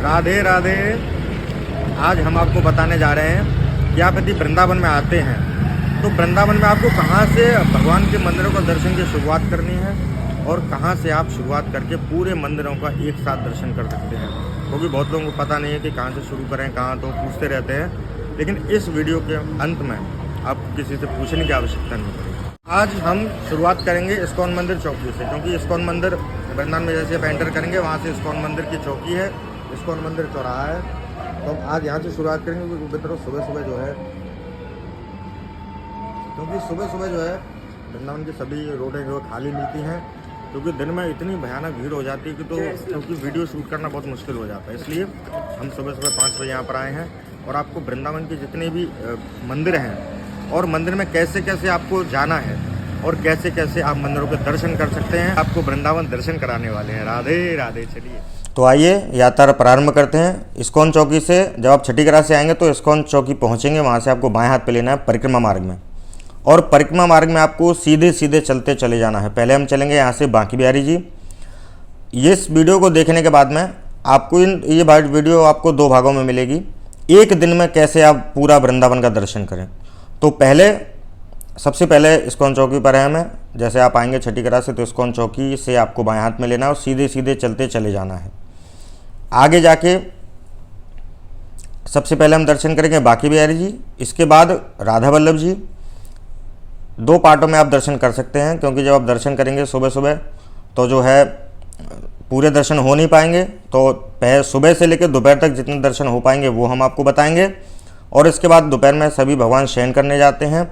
राधे राधे। आज हम आपको बताने जा रहे हैं कि आप यदि वृंदावन में आते हैं तो वृंदावन में आपको कहां से भगवान के मंदिरों का दर्शन की शुरुआत करनी है और कहां से आप शुरुआत करके पूरे मंदिरों का एक साथ दर्शन कर सकते हैं, क्योंकि बहुत लोगों को पता नहीं है कि कहां से शुरू करें कहां, तो पूछते रहते हैं। लेकिन इस वीडियो के अंत में आपको किसी से पूछने की आवश्यकता नहीं पड़ेगी। आज हम शुरुआत करेंगे इस्कॉन मंदिर चौकी से, क्योंकि इस्कॉन मंदिर वृंदावन में जैसे आप एंटर करेंगे वहाँ से इस्कॉन मंदिर की चौकी है, इस्कॉन मंदिर चौराहा है। तो हम आज यहाँ से शुरुआत करेंगे, क्योंकि मित्रों सुबह सुबह जो है वृंदावन की सभी रोडें जो खाली मिलती हैं, क्योंकि दिन में इतनी भयानक भीड़ हो जाती है कि तो क्योंकि वीडियो शूट करना बहुत मुश्किल हो जाता है। इसलिए हम सुबह सुबह 5 बजे यहाँ पर आए हैं और आपको वृंदावन के जितने भी मंदिर हैं और मंदिर में कैसे कैसे आपको जाना है और कैसे कैसे आप मंदिरों के दर्शन कर सकते हैं, आपको वृंदावन दर्शन कराने वाले हैं। राधे राधे। चलिए तो आइए यात्रा प्रारंभ करते हैं। इस्कॉन चौकी से जब आप छठी करा से आएंगे तो इस्कॉन चौकी पहुंचेंगे, वहां से आपको बाएं हाथ पे लेना है परिक्रमा मार्ग में, और परिक्रमा मार्ग में आपको सीधे सीधे चलते चले जाना है। पहले हम चलेंगे यहाँ से बांकी बिहारी जी। इस वीडियो को देखने के बाद में आपको ये वीडियो आपको 2 भागों में मिलेगी। एक दिन में कैसे आप पूरा वृंदावन का दर्शन करें। तो सबसे पहले इस्कॉन चौकी पर है हमें, जैसे आप आएंगे छठी करा से तो इस्कॉन चौकी से आपको बाएं हाथ में लेना है और सीधे सीधे चलते चले जाना है। आगे जाके सबसे पहले हम दर्शन करेंगे बांकी बिहारी जी, इसके बाद राधा वल्लभ जी। 2 पार्टों में आप दर्शन कर सकते हैं, क्योंकि जब आप दर्शन करेंगे सुबह सुबह तो जो है पूरे दर्शन हो नहीं पाएंगे। तो सुबह से लेकर दोपहर तक जितने दर्शन हो पाएंगे वो हम आपको बताएंगे। और इसके बाद दोपहर में सभी भगवान शयन करने जाते हैं।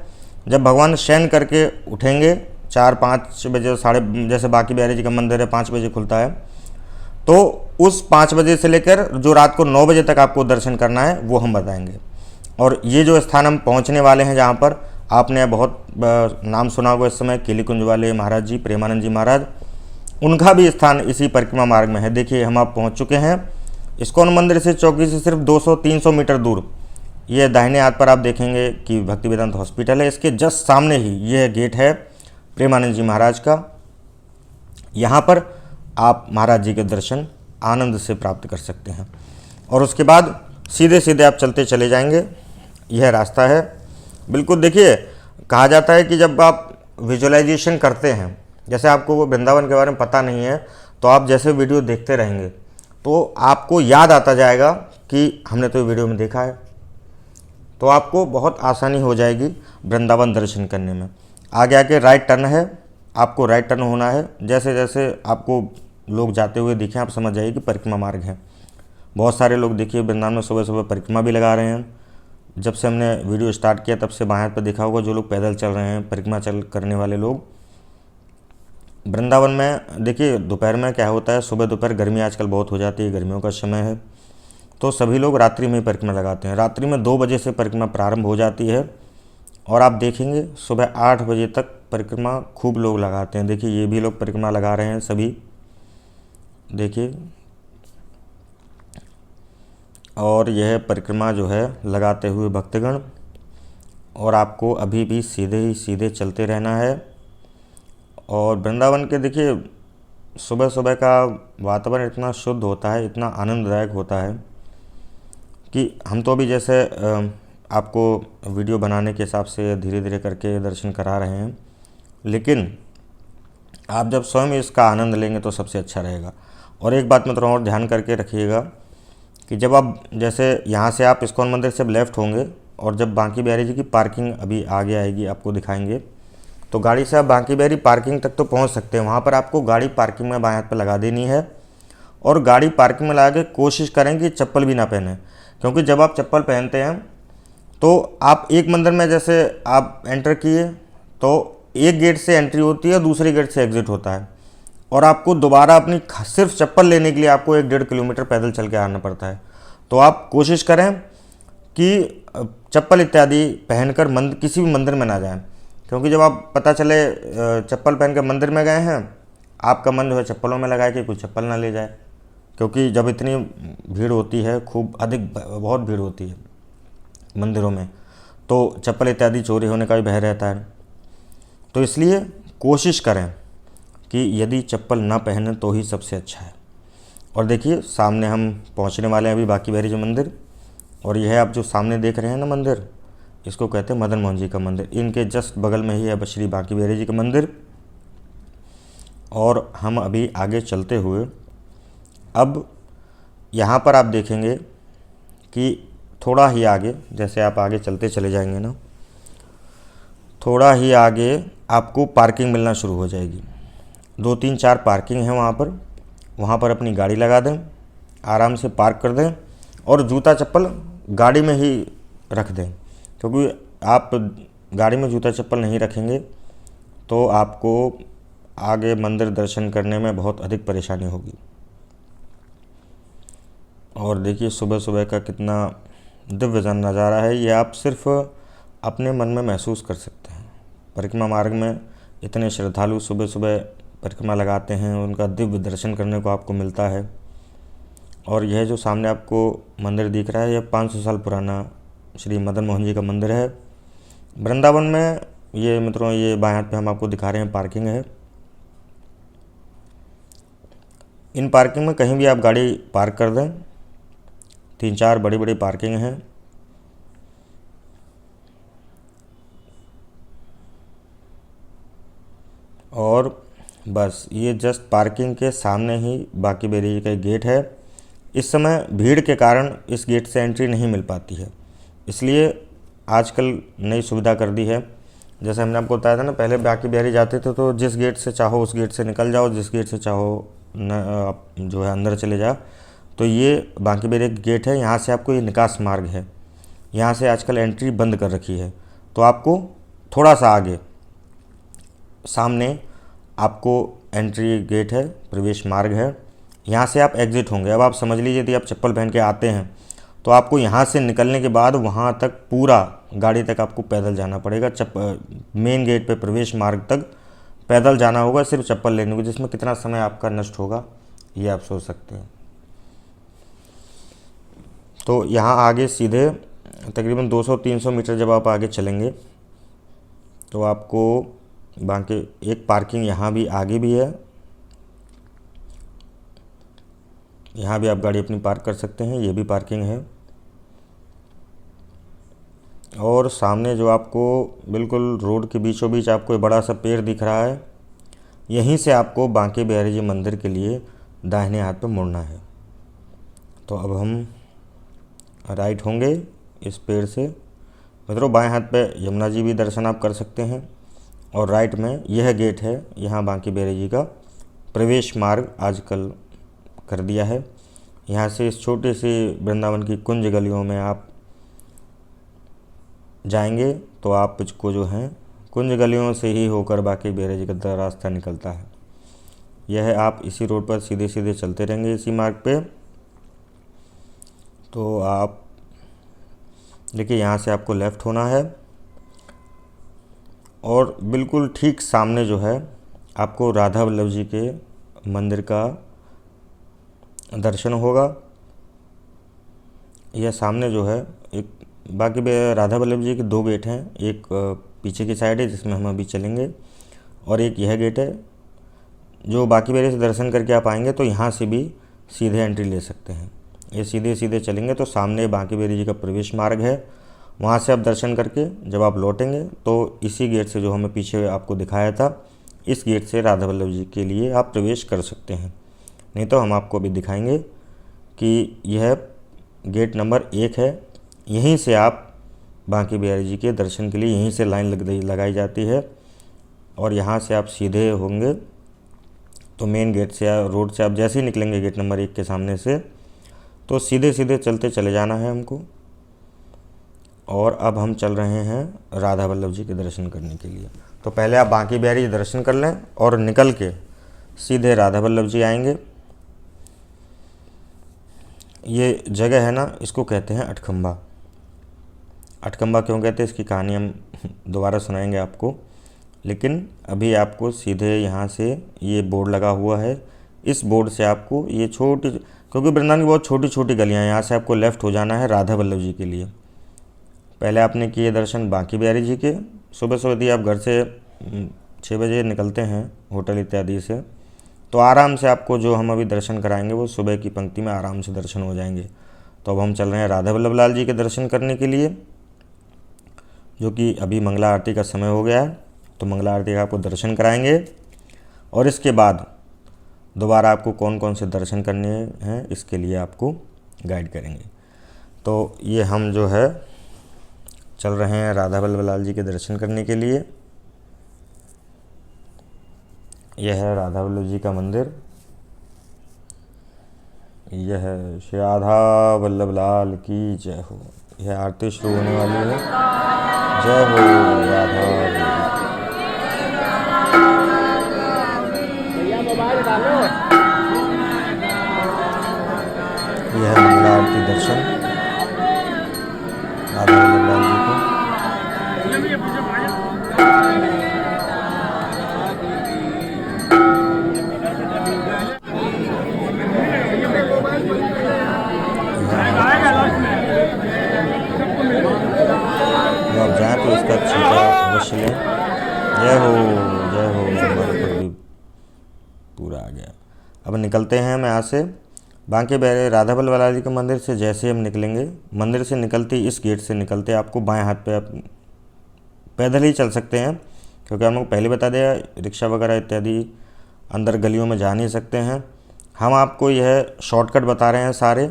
जब भगवान शयन करके उठेंगे 4-5 बजे, जैसे बांकी बिहारी जी का मंदिर है 5 बजे खुलता है, तो उस 5 बजे से लेकर जो रात को 9 बजे तक आपको दर्शन करना है वो हम बताएंगे। और ये जो स्थान हम पहुंचने वाले हैं, जहाँ पर आपने बहुत नाम सुना होगा इस समय, केली कुंज वाले महाराज जी, प्रेमानंद जी महाराज, उनका भी स्थान इसी परिक्रमा मार्ग में है। देखिए हम आप पहुँच चुके हैं। इस्कॉन मंदिर से चौकी से सिर्फ 200-300 मीटर दूर ये दाहिने हाथ पर आप देखेंगे कि भक्ति वेदांत हॉस्पिटल है। इसके जस्ट सामने ही यह गेट है प्रेमानंद जी महाराज का। यहाँ पर आप महाराज जी के दर्शन आनंद से प्राप्त कर सकते हैं। और उसके बाद सीधे सीधे आप चलते चले जाएंगे। यह रास्ता है बिल्कुल। देखिए कहा जाता है कि जब आप विजुअलाइजेशन करते हैं, जैसे आपको वृंदावन के बारे में पता नहीं है, तो आप जैसे वीडियो देखते रहेंगे तो आपको याद आता जाएगा कि हमने तो वीडियो में देखा है, तो आपको बहुत आसानी हो जाएगी वृंदावन दर्शन करने में। आगे आके राइट टर्न है, आपको राइट टर्न होना है। जैसे जैसे आपको लोग जाते हुए दिखें आप समझ जाइए कि परिक्रमा मार्ग है। बहुत सारे लोग देखिए वृंदावन में सुबह सुबह परिक्रमा भी लगा रहे हैं। जब से हमने वीडियो स्टार्ट किया तब से बाएं हाथ पर देखा होगा जो लोग पैदल चल रहे हैं, परिक्रमा करने वाले लोग वृंदावन में। देखिए दोपहर में क्या होता है, सुबह दोपहर गर्मी आजकल बहुत हो जाती है, गर्मियों का समय है, तो सभी लोग रात्रि में परिक्रमा लगाते हैं। रात्रि में 2 बजे से परिक्रमा प्रारंभ हो जाती है और आप देखेंगे सुबह 8 बजे तक परिक्रमा खूब लोग लगाते हैं। देखिए ये भी लोग परिक्रमा लगा रहे हैं सभी, देखिए। और यह परिक्रमा जो है लगाते हुए भक्तगण, और आपको अभी भी सीधे ही सीधे चलते रहना है। और वृंदावन के देखिए सुबह सुबह का वातावरण इतना शुद्ध होता है, इतना आनंददायक होता है कि हम तो अभी जैसे आपको वीडियो बनाने के हिसाब से धीरे धीरे करके दर्शन करा रहे हैं, लेकिन आप जब स्वयं इसका आनंद लेंगे तो सबसे अच्छा रहेगा। और एक बात मैं थोड़ा और ध्यान करके रखिएगा कि जब आप जैसे यहाँ से आप इस्कॉन मंदिर से लेफ़्ट होंगे और जब बांकी बिहारी जी की पार्किंग अभी आगे आएगी आपको दिखाएंगे, तो गाड़ी से आप बांकी बिहारी पार्किंग तक तो पहुँच सकते हैं। वहाँ पर आपको गाड़ी पार्किंग में बाएं हाथ पर लगा देनी है और गाड़ी पार्किंग में लगा के कोशिश करें कि चप्पल भी ना पहने, क्योंकि जब आप चप्पल पहनते हैं तो आप एक मंदिर में जैसे आप एंटर किए तो एक गेट से एंट्री होती है, दूसरे गेट से एग्ज़िट होता है, और आपको दोबारा अपनी सिर्फ चप्पल लेने के लिए आपको 1-1.5 किलोमीटर पैदल चल के आना पड़ता है। तो आप कोशिश करें कि चप्पल इत्यादि पहनकर किसी भी मंदिर में ना जाएं, क्योंकि जब आप पता चले चप्पल पहन कर मंदिर में गए हैं, आपका मन जो है चप्पलों में लगाए कि कोई चप्पल ना ले जाए, क्योंकि जब इतनी भीड़ होती है, खूब अधिक बहुत भीड़ होती है मंदिरों में, तो चप्पल इत्यादि चोरी होने का भी भय रहता है। तो इसलिए कोशिश करें कि यदि चप्पल ना पहने तो ही सबसे अच्छा है। और देखिए सामने हम पहुंचने वाले हैं अभी बांके बिहारी जी मंदिर। और यह आप जो सामने देख रहे हैं ना मंदिर, इसको कहते हैं मदन मोहन जी का मंदिर। इनके जस्ट बगल में ही है श्री बांके बिहारी जी का मंदिर। और हम अभी आगे चलते हुए अब यहाँ पर आप देखेंगे कि थोड़ा ही आगे, जैसे आप आगे चलते चले जाएंगे ना, थोड़ा ही आगे आपको पार्किंग मिलना शुरू हो जाएगी। 2 3 4 पार्किंग है वहाँ पर अपनी गाड़ी लगा दें, आराम से पार्क कर दें और जूता चप्पल गाड़ी में ही रख दें, क्योंकि आप गाड़ी में जूता चप्पल नहीं रखेंगे तो आपको आगे मंदिर दर्शन करने में बहुत अधिक परेशानी होगी। और देखिए सुबह सुबह का कितना दिव्य नज़ारा है, ये आप सिर्फ अपने मन में महसूस कर सकते हैं। परिक्रमा मार्ग में इतने श्रद्धालु सुबह सुबह परिक्रमा लगाते हैं, उनका दिव्य दर्शन करने को आपको मिलता है। और यह जो सामने आपको मंदिर दिख रहा है, यह 500 साल पुराना श्री मदन मोहन जी का मंदिर है वृंदावन में। ये मित्रों, ये बाएं हाथ पे हम आपको दिखा रहे हैं पार्किंग है। इन पार्किंग में कहीं भी आप गाड़ी पार्क कर दें, 3 4 बड़ी बड़ी पार्किंग हैं। और बस ये जस्ट पार्किंग के सामने ही बांके बिहारी जी का गेट है। इस समय भीड़ के कारण इस गेट से एंट्री नहीं मिल पाती है, इसलिए आजकल नई सुविधा कर दी है। जैसे हमने आपको बताया था ना, पहले बांके बिहारी जाते थे तो जिस गेट से चाहो उस गेट से निकल जाओ, जिस गेट से चाहो न आप जो है अंदर चले जाओ। तो ये बांके बिहारी गेट है, यहाँ से आपको ये निकास मार्ग है, यहाँ से आजकल एंट्री बंद कर रखी है। तो आपको थोड़ा सा आगे सामने आपको एंट्री गेट है, प्रवेश मार्ग है, यहाँ से आप एग्ज़िट होंगे। अब आप समझ लीजिए यदि आप चप्पल पहन के आते हैं तो आपको यहाँ से निकलने के बाद वहाँ तक पूरा गाड़ी तक आपको पैदल जाना पड़ेगा। मेन गेट पे प्रवेश मार्ग तक पैदल जाना होगा सिर्फ चप्पल लेने को, जिसमें कितना समय आपका नष्ट होगा ये आप सोच सकते हैं। तो यहाँ आगे सीधे तकरीबन 200 300 मीटर जब आप आगे चलेंगे तो आपको बांके एक पार्किंग यहाँ भी आगे भी है, यहाँ भी आप गाड़ी अपनी पार्क कर सकते हैं, ये भी पार्किंग है। और सामने जो आपको बिल्कुल रोड के बीचों बीच आपको एक बड़ा सा पेड़ दिख रहा है, यहीं से आपको बांके बिहारी जी मंदिर के लिए दाहिने हाथ पर मुड़ना है। तो अब हम राइट होंगे इस पेड़ से। मित्रों, बाएं हाथ पे यमुना जी भी दर्शन आप कर सकते हैं। और राइट में यह गेट है, यहाँ बांके बिहारी जी का प्रवेश मार्ग आजकल कर दिया है। यहाँ से इस छोटे से वृंदावन की कुंज गलियों में आप जाएंगे तो आपको जो है कुंज गलियों से ही होकर बांके बिहारी जी का रास्ता निकलता है। यह है, आप इसी रोड पर सीधे सीधे चलते रहेंगे इसी मार्ग पे। तो आप देखिए यहाँ से आपको लेफ़्ट होना है और बिल्कुल ठीक सामने जो है आपको राधा वल्लभ जी के मंदिर का दर्शन होगा। यह सामने जो है एक बाकी राधा वल्लभ जी के 2 गेट हैं, एक पीछे की साइड है जिसमें हम अभी चलेंगे, और एक यह गेट है जो बांके बिहारी से दर्शन करके आप आएंगे तो यहाँ से भी सीधे एंट्री ले सकते हैं। ये सीधे सीधे चलेंगे तो सामने बांके बिहारी जी का प्रवेश मार्ग है, वहाँ से आप दर्शन करके जब आप लौटेंगे तो इसी गेट से जो हमें पीछे आपको दिखाया था, इस गेट से राधा वल्लभ जी के लिए आप प्रवेश कर सकते हैं। नहीं तो हम आपको अभी दिखाएंगे कि यह गेट नंबर 1 है, यहीं से आप बांके बिहारी जी के दर्शन के लिए यहीं से लाइन लगाई जाती है। और यहाँ से आप सीधे होंगे तो मेन गेट से रोड से आप जैसे ही निकलेंगे गेट नंबर 1 के सामने से तो सीधे सीधे चलते चले जाना है हमको। और अब हम चल रहे हैं राधा वल्लभ जी के दर्शन करने के लिए। तो पहले आप बांके बिहारी जी दर्शन कर लें और निकल के सीधे राधा वल्लभ जी आएंगे। ये जगह है ना, इसको कहते हैं अठखंबा। अठखंबा क्यों कहते हैं इसकी कहानी हम दोबारा सुनाएंगे आपको, लेकिन अभी आपको सीधे यहाँ से ये बोर्ड लगा हुआ है, इस बोर्ड से आपको ये छोटी, क्योंकि वृंदावन की बहुत छोटी छोटी गलियाँ हैं, यहाँ से आपको लेफ़्ट हो जाना है राधा वल्लभ जी के लिए। पहले आपने किए दर्शन बांके बिहारी जी के। सुबह सुबह यदि आप घर से 6 बजे निकलते हैं होटल इत्यादि से तो आराम से आपको जो हम अभी दर्शन कराएंगे वो सुबह की पंक्ति में आराम से दर्शन हो जाएंगे। तो अब हम चल रहे हैं राधा वल्लभ लाल जी के दर्शन करने के लिए, जो कि अभी मंगला आरती का समय हो गया है। तो मंगला आरती का आपको दर्शन कराएंगे और इसके बाद दोबारा आपको कौन कौन से दर्शन करने हैं इसके लिए आपको गाइड करेंगे। तो ये हम जो है चल रहे हैं राधा वल्लभ लाल जी के दर्शन करने के लिए। यह है राधा वल्लभ जी का मंदिर। यह है श्री राधा वल्लभ लाल की जय हो। यह आरती शुरू होने वाली है। जय हो राधा वल्लभ। यह है मंगला आरती दर्शन राधा वल्लभ लाल जी को। जब आप जाएँ तो इसका छिलका अवश्य लें। जय हो हमारे पर भी पूरा आ गया। अब निकलते हैं हम यहाँ से बांके बिहारी राधा वल्लभ लाल जी के मंदिर से। जैसे हम निकलेंगे, मंदिर से निकलते इस गेट से निकलते आपको बाएं हाथ पे आप पैदल ही चल सकते हैं, क्योंकि हम लोग पहले बता दिया रिक्शा वगैरह इत्यादि अंदर गलियों में जा नहीं सकते हैं। हम आपको यह शॉर्टकट बता रहे हैं सारे,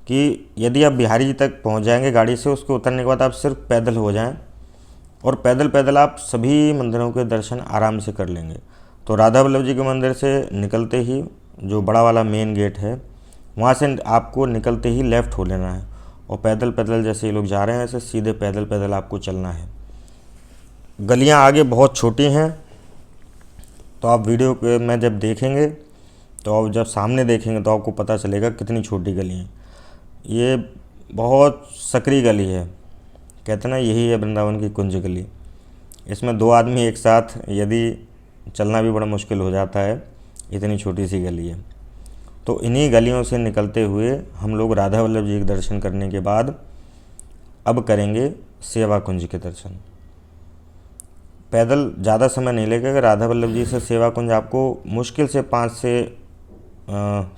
कि यदि आप बिहारी जी तक पहुंच जाएंगे गाड़ी से, उसके उतरने के बाद आप सिर्फ पैदल हो जाएं और पैदल पैदल आप सभी मंदिरों के दर्शन आराम से कर लेंगे। तो राधा वल्लभ जी के मंदिर से निकलते ही जो बड़ा वाला मेन गेट है, वहाँ से आपको निकलते ही लेफ़्ट हो लेना है और पैदल पैदल जैसे ये लोग जा रहे हैं ऐसे सीधे पैदल पैदल आपको चलना है। गलियाँ आगे बहुत छोटी हैं, तो आप वीडियो में जब देखेंगे तो आप जब सामने देखेंगे तो आपको पता चलेगा कितनी छोटी गली हैं। ये बहुत सकरी गली है, कहते हैं ना यही है वृंदावन की कुंज गली। इसमें दो आदमी एक साथ यदि चलना भी बड़ा मुश्किल हो जाता है, इतनी छोटी सी गली है। तो इन्हीं गलियों से निकलते हुए हम लोग राधा वल्लभ जी के दर्शन करने के बाद अब करेंगे सेवा कुंज के दर्शन। पैदल ज़्यादा समय नहीं लगेगा। राधा वल्लभ जी से सेवा कुंज आपको मुश्किल से 5 से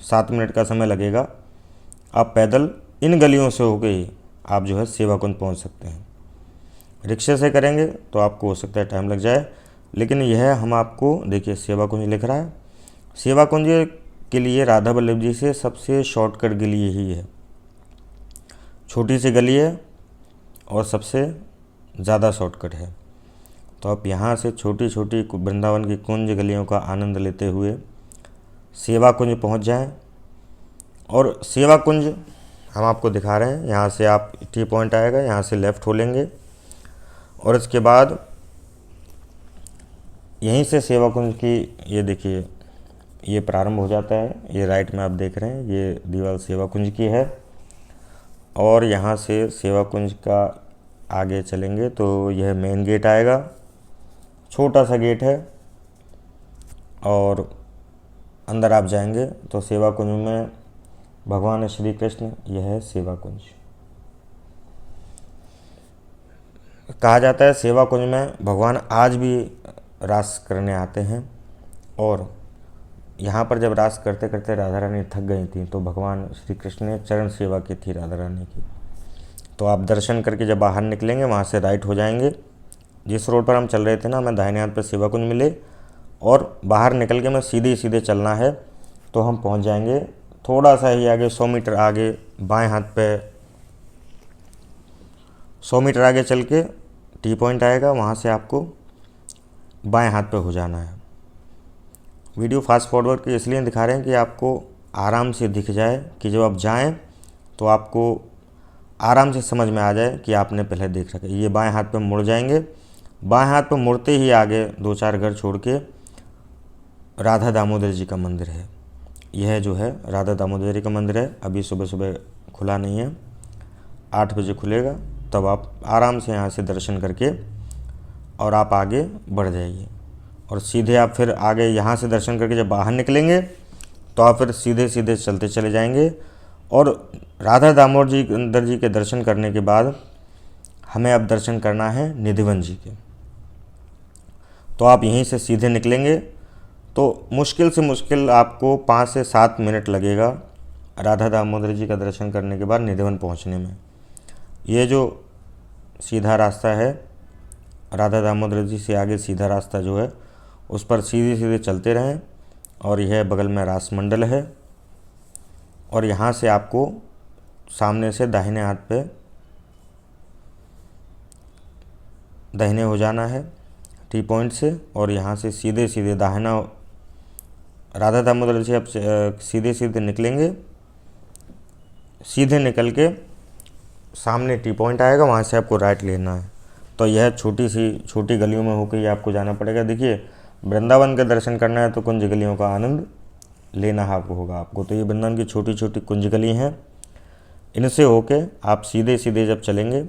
7 मिनट का समय लगेगा। आप पैदल इन गलियों से होके ही आप जो है सेवा कुंज पहुँच सकते हैं। रिक्शे से करेंगे तो आपको हो सकता है टाइम लग जाए, लेकिन यह हम आपको देखिए सेवा कुंज लिख रहा है। सेवा कुंज के लिए राधा वल्लभ जी से सबसे शॉर्टकट गली यही है। छोटी सी गली है और सबसे ज़्यादा शॉर्टकट है। तो आप यहाँ से छोटी छोटी वृंदावन की कुंज गलियों का आनंद लेते हुए सेवा कुंज पहुँच जाएं। और सेवा कुंज हम आपको दिखा रहे हैं। यहाँ से आप टी पॉइंट आएगा, यहाँ से लेफ़्ट हो लेंगे और इसके बाद यहीं से सेवा कुंज की ये देखिए ये प्रारंभ हो जाता है। ये राइट में आप देख रहे हैं, ये दीवार सेवा कुंज की है। और यहाँ से सेवा कुंज का आगे चलेंगे तो यह मेन गेट आएगा। छोटा सा गेट है और अंदर आप जाएंगे तो सेवा कुंज में भगवान श्री कृष्ण, यह है सेवा कुंज। कहा जाता है सेवा कुंज में भगवान आज भी रास करने आते हैं। और यहाँ पर जब रास करते करते राधा रानी थक गई थी तो भगवान श्री कृष्ण ने चरण सेवा की थी राधा रानी की। तो आप दर्शन करके जब बाहर निकलेंगे वहाँ से राइट हो जाएंगे। जिस रोड पर हम चल रहे थे ना, हमें दाहिने हाथ पर सेवा कुंज मिले और बाहर निकल के हमें सीधे सीधे चलना है तो हम पहुँच जाएंगे थोड़ा सा ही आगे, 100 मीटर आगे बाएं हाथ पे 100 मीटर आगे चल के टी पॉइंट आएगा। वहाँ से आपको बाएं हाथ पे हो जाना है। वीडियो फास्ट फॉरवर्ड के इसलिए दिखा रहे हैं कि आपको आराम से दिख जाए, कि जब आप जाएं तो आपको आराम से समझ में आ जाए कि आपने पहले देख रखा है। ये बाएं हाथ पे मुड़ जाएंगे। बाएं हाथ पे मुड़ते ही आगे 2-4 घर छोड़ के राधा दामोदर जी का मंदिर है। यह जो है राधा दामोदर जी का मंदिर है। अभी सुबह सुबह खुला नहीं है, 8 बजे खुलेगा। तब आप आराम से यहाँ से दर्शन करके और आप आगे बढ़ जाइए और सीधे आप फिर आगे यहाँ से दर्शन करके जब बाहर निकलेंगे तो आप फिर सीधे सीधे चलते चले जाएंगे। और राधा दामोदर जी के दर्शन करने के बाद हमें अब दर्शन करना है निधिवन जी के। तो आप यहीं से सीधे निकलेंगे तो मुश्किल से मुश्किल आपको 5 से 7 मिनट लगेगा राधा दामोदर जी का दर्शन करने के बाद निधिवन पहुंचने में। ये जो सीधा रास्ता है राधा दामोदर जी से आगे सीधा रास्ता जो है उस पर सीधे सीधे चलते रहें, और यह बगल में रास मंडल है, और यहाँ से आपको सामने से दाहिने हाथ पे दाहिने हो जाना है टी पॉइंट से, और यहाँ से सीधे सीधे दाहिना राधा दामोदर जी आप सीधे सीधे निकलेंगे। सीधे निकल के सामने टी पॉइंट आएगा, वहाँ से आपको राइट लेना है। तो यह छोटी गलियों में होकर ही आपको जाना पड़ेगा। देखिए, वृंदावन का दर्शन करना है तो कुंज गलियों का आनंद लेना होगा आपको। तो ये वृंदावन की छोटी छोटी कुंज गली हैं, इनसे होके आप सीधे सीधे जब चलेंगे,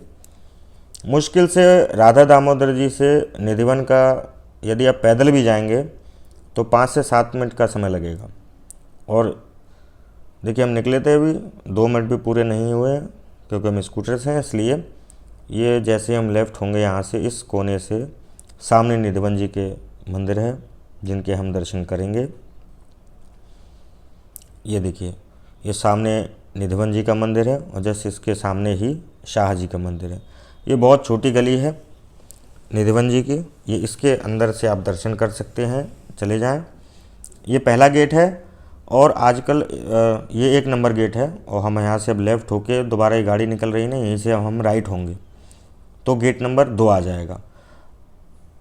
मुश्किल से राधा दामोदर जी से निधिवन का यदि आप पैदल भी जाएंगे तो 5 से 7 मिनट का समय लगेगा। और देखिए, हम निकले थे अभी 2 मिनट भी पूरे नहीं हुए क्योंकि हम स्कूटर से हैं, इसलिए ये जैसे हम लेफ़्ट होंगे यहाँ से इस कोने से सामने निधिवन जी के मंदिर है जिनके हम दर्शन करेंगे। ये देखिए, ये सामने निधिवन जी का मंदिर है और जैसे इसके सामने ही शाह जी का मंदिर है। ये बहुत छोटी गली है निधिवन जी की, ये इसके अंदर से आप दर्शन कर सकते हैं, चले जाएं। ये पहला गेट है और आजकल ये 1 नंबर गेट है, और हम यहाँ से अब लेफ़्ट होके दोबारा ये गाड़ी निकल रही है ना, यहीं से हम राइट होंगे तो गेट नंबर 2 आ जाएगा।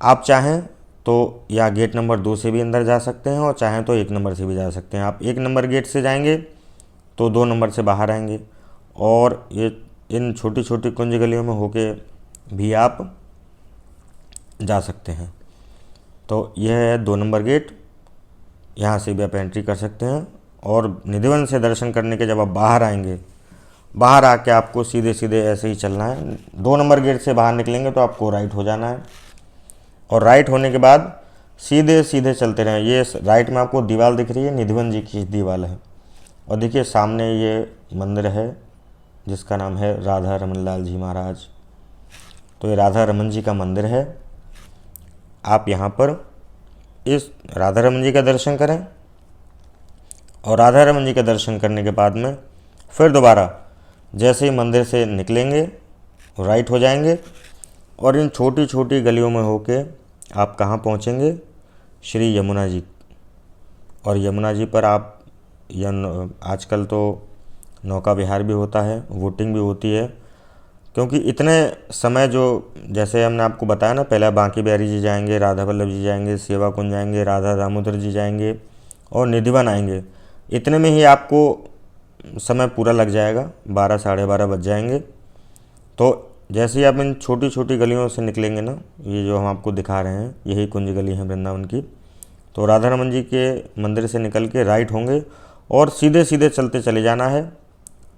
आप चाहें तो या गेट नंबर 2 से भी अंदर जा सकते हैं और चाहें तो 1 नंबर से भी जा सकते हैं। आप 1 नंबर गेट से जाएंगे तो 2 नंबर से बाहर आएंगे, और ये इन छोटी छोटी कुंज गलियों में होके भी आप जा सकते हैं। तो यह है 2 नंबर गेट, यहाँ से भी आप एंट्री कर सकते हैं। और निधिवन से दर्शन करने के जब आप बाहर आएंगे, बाहर आके आपको सीधे सीधे ऐसे ही चलना है। 2 नंबर गेट से बाहर निकलेंगे तो आपको राइट हो जाना है, और राइट होने के बाद सीधे सीधे चलते रहें। ये राइट में आपको दीवार दिख रही है, निधिवन जी की दीवार है। और देखिए, सामने ये मंदिर है जिसका नाम है राधा रमन लाल जी महाराज। तो ये राधा रमन जी का मंदिर है। आप यहाँ पर इस राधा रमन जी का दर्शन करें, और राधा रमन जी का दर्शन करने के बाद में फिर दोबारा जैसे ही मंदिर से निकलेंगे राइट हो जाएंगे, और इन छोटी छोटी गलियों में होके आप कहाँ पहुँचेंगे, श्री यमुना जी। और यमुना जी पर आप आजकल तो नौका विहार भी होता है, वोटिंग भी होती है, क्योंकि इतने समय जो जैसे हमने आपको बताया ना, पहले बांकी बिहारी जी जाएंगे, राधा वल्लभ जी जाएंगे, सेवा कुंज जाएंगे, राधा दामोदर जी जाएंगे और निधिवन आएंगे। इतने में ही आपको समय पूरा लग जाएगा, 12 साढ़े 12 बज जाएंगे। तो जैसे ही आप इन छोटी छोटी गलियों से निकलेंगे ना, ये जो हम आपको दिखा रहे हैं यही कुंज गली है वृंदावन की, तो राधा रमन जी के मंदिर से निकल के राइट होंगे और सीधे सीधे चलते चले जाना है।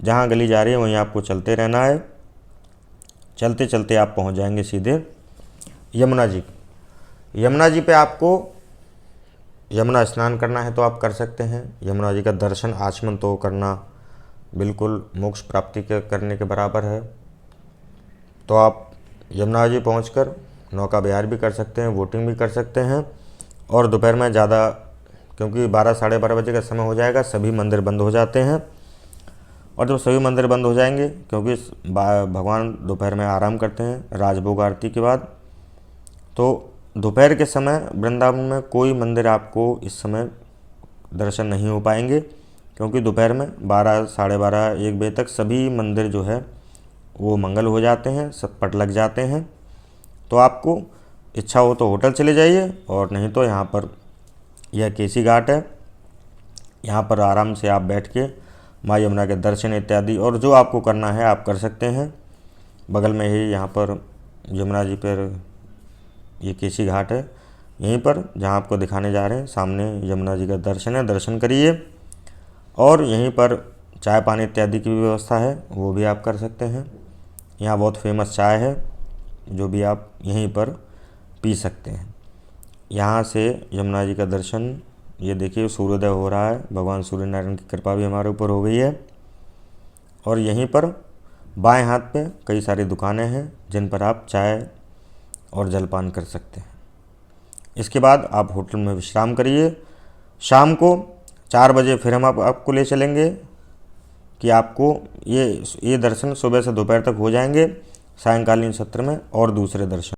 जहाँ गली जा रही है वहीं आपको चलते रहना है। चलते चलते आप पहुँच जाएंगे सीधे यमुना जी। यमुना जी पे आपको यमुना स्नान करना है तो आप कर सकते हैं। यमुना जी का दर्शन आचमन तो करना बिल्कुल मोक्ष प्राप्ति के करने के बराबर है। तो आप यमुना जी पहुंचकर नौका विहार भी कर सकते हैं, वोटिंग भी कर सकते हैं। और दोपहर में ज़्यादा, क्योंकि 12 साढ़े 12 बजे का समय हो जाएगा, सभी मंदिर बंद हो जाते हैं। और जब सभी मंदिर बंद हो जाएंगे, क्योंकि भगवान दोपहर में आराम करते हैं राजभोग आरती के बाद, तो दोपहर के समय वृंदावन में कोई मंदिर आपको इस समय दर्शन नहीं हो पाएंगे, क्योंकि दोपहर में 12 साढ़े 12 1 बजे तक सभी मंदिर जो है वो मंगल हो जाते हैं, सब पट लग जाते हैं। तो आपको इच्छा हो तो होटल चले जाइए, और नहीं तो यहाँ पर यह केसी घाट है, यहाँ पर आराम से आप बैठ के माँ यमुना के दर्शन इत्यादि और जो आपको करना है आप कर सकते हैं। बगल में ही यहाँ पर यमुना जी पर ये केसी घाट है, यहीं पर जहाँ आपको दिखाने जा रहे हैं सामने यमुना जी का दर्शन है, दर्शन करिए। और यहीं पर चाय पानी इत्यादि की भी व्यवस्था है, वो भी आप कर सकते हैं। यहाँ बहुत फेमस चाय है जो भी आप यहीं पर पी सकते हैं। यहाँ से यमुना जी का दर्शन, ये देखिए सूर्योदय हो रहा है, भगवान सूर्य नारायण की कृपा भी हमारे ऊपर हो गई है। और यहीं पर बाएं हाथ पे कई सारी दुकानें हैं जिन पर आप चाय और जलपान कर सकते हैं। इसके बाद आप होटल में विश्राम करिए। शाम को 4 बजे फिर हम आपको ले चलेंगे कि आपको ये दर्शन सुबह से दोपहर तक हो जाएंगे, सायंकालीन सत्र में और दूसरे दर्शन।